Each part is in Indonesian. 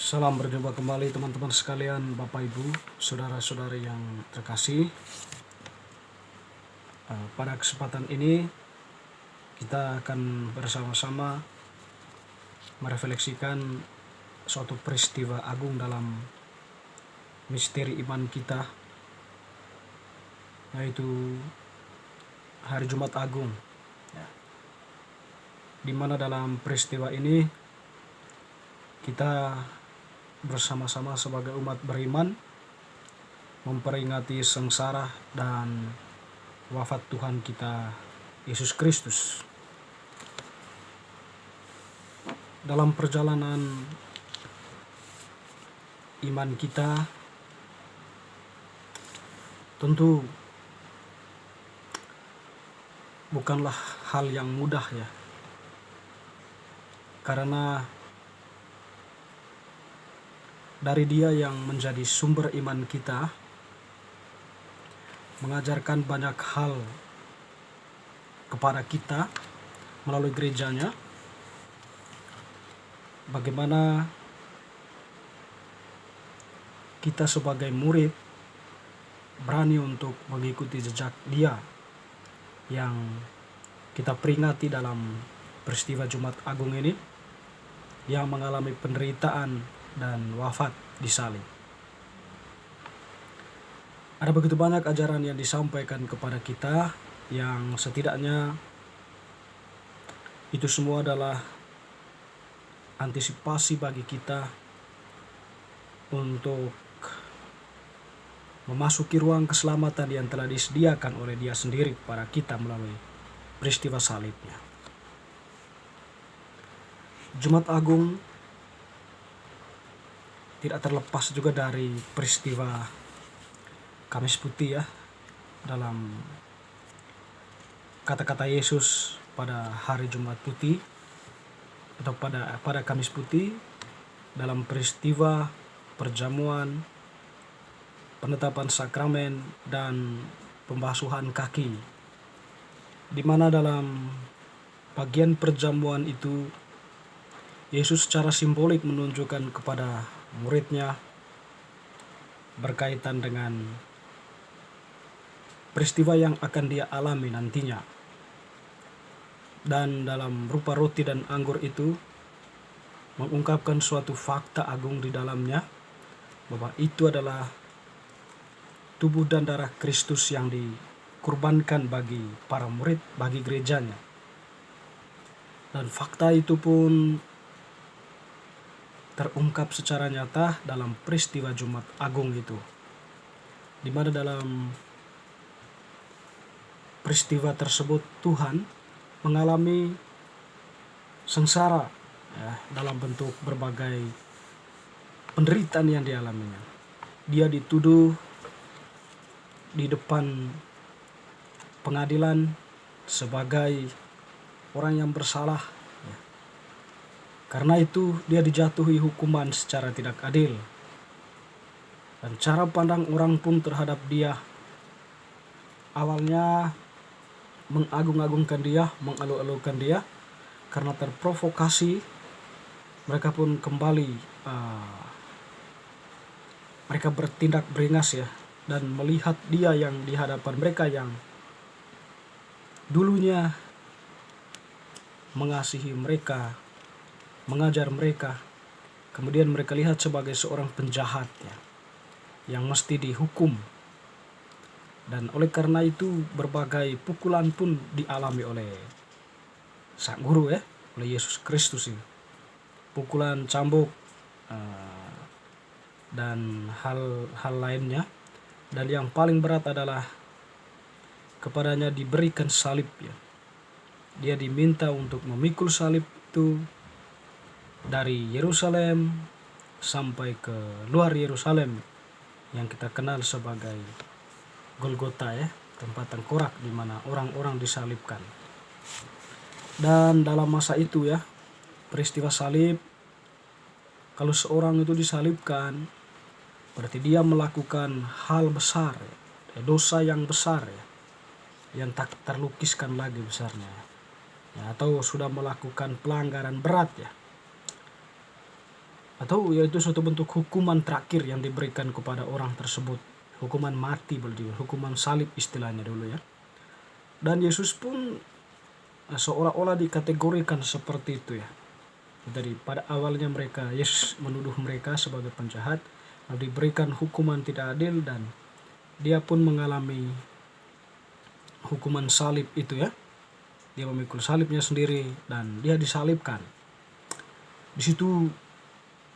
Salam berjumpa kembali teman-teman sekalian, Bapak Ibu, saudara-saudari yang terkasih. Pada kesempatan ini kita akan bersama-sama merefleksikan suatu peristiwa agung dalam misteri iman kita, yaitu Hari Jumat Agung, di mana dalam peristiwa ini kita bersama-sama sebagai umat beriman memperingati sengsara dan wafat Tuhan kita Yesus Kristus. Dalam perjalanan iman kita tentu bukanlah hal yang mudah ya, karena dari Dia yang menjadi sumber iman kita mengajarkan banyak hal kepada kita melalui gerejanya, bagaimana kita sebagai murid berani untuk mengikuti jejak Dia yang kita peringati dalam peristiwa Jumat Agung ini, yang mengalami penderitaan dan wafat di salib. Ada begitu banyak ajaran yang disampaikan kepada kita, yang setidaknya itu semua adalah antisipasi bagi kita untuk memasuki ruang keselamatan yang telah disediakan oleh Dia sendiri kepada kita melalui peristiwa salibnya. Jumat Agung tidak terlepas juga dari peristiwa Kamis Putih ya, dalam kata-kata Yesus pada hari Jumat Putih atau pada Kamis Putih, dalam peristiwa perjamuan, penetapan sakramen, dan pembasuhan kaki, di mana dalam bagian perjamuan itu Yesus secara simbolik menunjukkan kepada muridnya berkaitan dengan peristiwa yang akan Dia alami nantinya. Dan dalam rupa roti dan anggur itu mengungkapkan suatu fakta agung di dalamnya, bahwa itu adalah tubuh dan darah Kristus yang dikurbankan bagi para murid, bagi gerejanya. Dan fakta itu pun terungkap secara nyata dalam peristiwa Jumat Agung itu, di mana dalam peristiwa tersebut Tuhan mengalami sengsara ya, dalam bentuk berbagai penderitaan yang dialaminya. Dia dituduh di depan pengadilan sebagai orang yang bersalah. Karena itu Dia dijatuhi hukuman secara tidak adil. Dan cara pandang orang pun terhadap Dia awalnya mengagung-agungkan Dia, mengeluh-elukan Dia. Karena terprovokasi, mereka pun kembali mereka bertindak beringas ya, dan melihat Dia yang di hadapan mereka, yang dulunya mengasihi mereka, mengajar mereka, kemudian mereka lihat sebagai seorang penjahat ya, yang mesti dihukum. Dan oleh karena itu berbagai pukulan pun dialami oleh Sang Guru ya, oleh Yesus Kristus ini. Pukulan, cambuk, dan hal lainnya. Dan yang paling berat adalah kepadanya diberikan salib ya. Dia diminta untuk memikul salib itu dari Yerusalem sampai ke luar Yerusalem, yang kita kenal sebagai Golgota ya, tempat tengkorak di mana orang-orang disalibkan. Dan dalam masa itu ya, peristiwa salib, kalau seorang itu disalibkan, berarti dia melakukan hal besar ya, dosa yang besar ya, yang tak terlukiskan lagi besarnya ya, atau sudah melakukan pelanggaran berat ya. atau yaitu suatu bentuk hukuman terakhir yang diberikan kepada orang tersebut, hukuman mati boleh juga, hukuman salib istilahnya dulu ya. Dan Yesus pun seolah-olah dikategorikan seperti itu ya. Jadi pada awalnya Yesus menuduh mereka sebagai penjahat, lalu diberikan hukuman tidak adil, dan dia pun mengalami hukuman salib itu ya. Dia memikul salibnya sendiri dan dia disalibkan. Di situ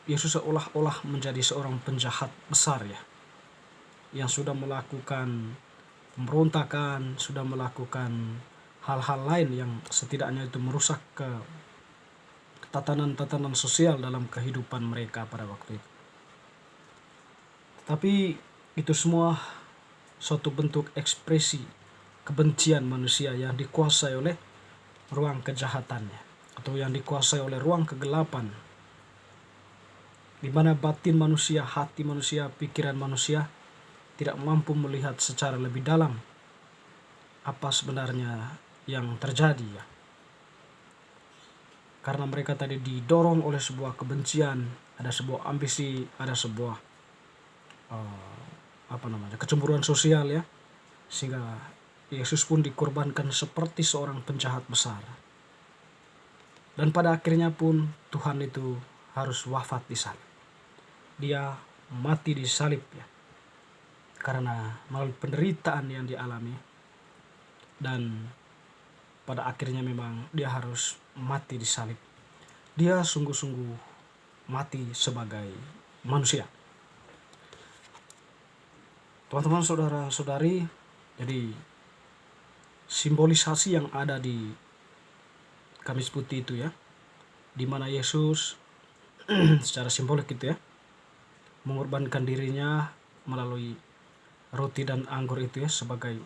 Yesus seolah-olah menjadi seorang penjahat besar ya, yang sudah melakukan pemberontakan, sudah melakukan hal-hal lain yang setidaknya itu merusak tatanan-tatanan sosial dalam kehidupan mereka pada waktu itu. Tapi itu semua suatu bentuk ekspresi kebencian manusia yang dikuasai oleh ruang kejahatannya, atau yang dikuasai oleh ruang kegelapan, di mana batin manusia, hati manusia, pikiran manusia tidak mampu melihat secara lebih dalam apa sebenarnya yang terjadi ya. Karena mereka tadi didorong oleh sebuah kebencian, ada sebuah ambisi, ada sebuah kecemburuan sosial ya, sehingga Yesus pun dikorbankan seperti seorang penjahat besar. Dan pada akhirnya pun Tuhan itu harus wafat di salib. Dia mati di salib ya, karena melalui penderitaan yang dialami, dan pada akhirnya memang dia harus mati di salib. Dia sungguh-sungguh mati sebagai manusia. Teman-teman, saudara-saudari, jadi simbolisasi yang ada di Kamis Putih itu ya, di mana Yesus secara simbolik gitu ya, mengorbankan dirinya melalui roti dan anggur itu ya, sebagai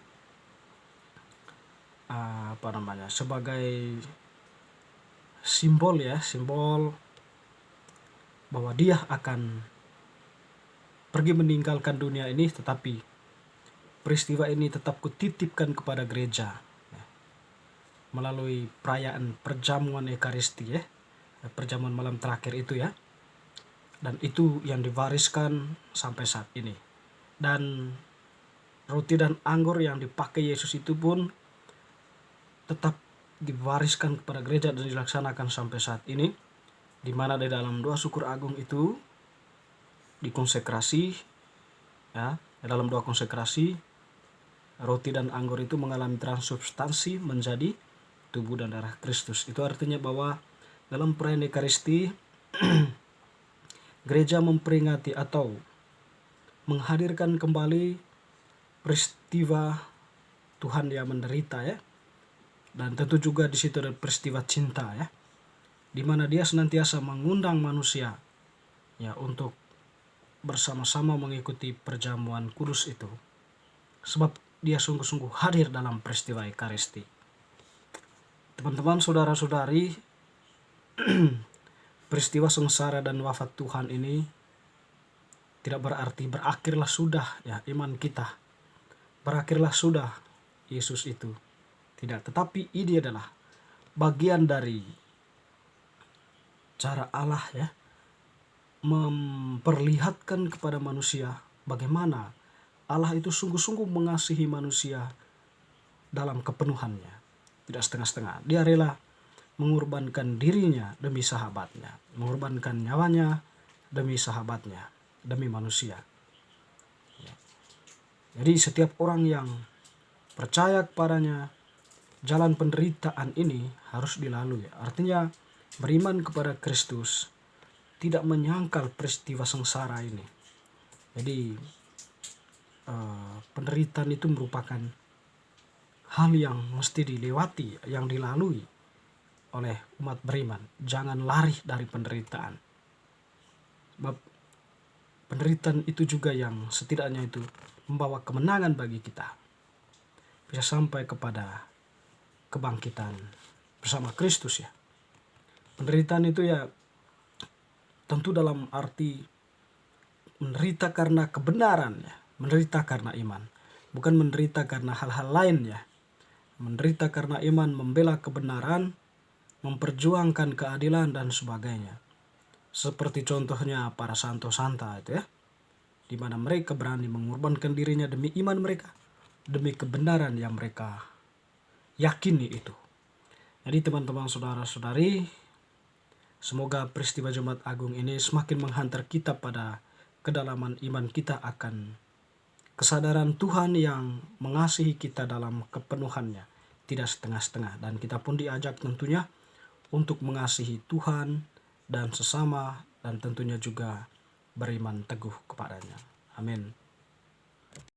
sebagai simbol ya, simbol bahwa dia akan pergi meninggalkan dunia ini, tetapi peristiwa ini tetap kutitipkan kepada gereja ya, melalui perayaan perjamuan Ekaristi ya, perjamuan malam terakhir itu ya. Dan itu yang diwariskan sampai saat ini. Dan roti dan anggur yang dipakai Yesus itu pun tetap diwariskan kepada gereja dan dilaksanakan sampai saat ini, di mana di dalam doa syukur agung itu dikonsekrasi ya, dalam doa konsekrasi roti dan anggur itu mengalami transubstansi menjadi tubuh dan darah Kristus. Itu artinya bahwa dalam perayaan Ekaristi gereja memperingati atau menghadirkan kembali peristiwa Tuhan yang menderita ya, dan tentu juga di situ ada peristiwa cinta ya, di mana dia senantiasa mengundang manusia ya untuk bersama-sama mengikuti perjamuan kudus itu, sebab dia sungguh-sungguh hadir dalam peristiwa Ekaristi. Teman-teman, saudara-saudari, peristiwa sengsara dan wafat Tuhan ini tidak berarti berakhirlah sudah ya iman kita, berakhirlah sudah Yesus itu. Tidak, tetapi ini adalah bagian dari cara Allah ya, memperlihatkan kepada manusia bagaimana Allah itu sungguh-sungguh mengasihi manusia dalam kepenuhannya, tidak setengah-setengah. Dia rela mengorbankan dirinya demi sahabatnya, mengorbankan nyawanya demi sahabatnya, demi manusia. Jadi setiap orang yang percaya kepadanya, jalan penderitaan ini harus dilalui. Artinya beriman kepada Kristus, tidak menyangkal peristiwa sengsara ini. Jadi penderitaan itu merupakan hal yang mesti dilewati, yang dilalui oleh umat beriman. Jangan lari dari penderitaan. Sebab penderitaan itu juga yang setidaknya itu membawa kemenangan bagi kita, bisa sampai kepada kebangkitan bersama Kristus ya. Penderitaan itu ya tentu dalam arti menderita karena kebenaran ya, menderita karena iman, bukan menderita karena hal-hal lain ya. Menderita karena iman, membela kebenaran, memperjuangkan keadilan dan sebagainya. Seperti contohnya para santo santa itu ya, di mana mereka berani mengorbankan dirinya demi iman mereka, demi kebenaran yang mereka yakini itu. Jadi teman-teman saudara-saudari, semoga peristiwa Jumat Agung ini semakin menghantar kita pada kedalaman iman kita akan kesadaran Tuhan yang mengasihi kita dalam kepenuhannya, tidak setengah-setengah. Dan kita pun diajak tentunya untuk mengasihi Tuhan dan sesama, dan tentunya juga beriman teguh kepadanya. Amin.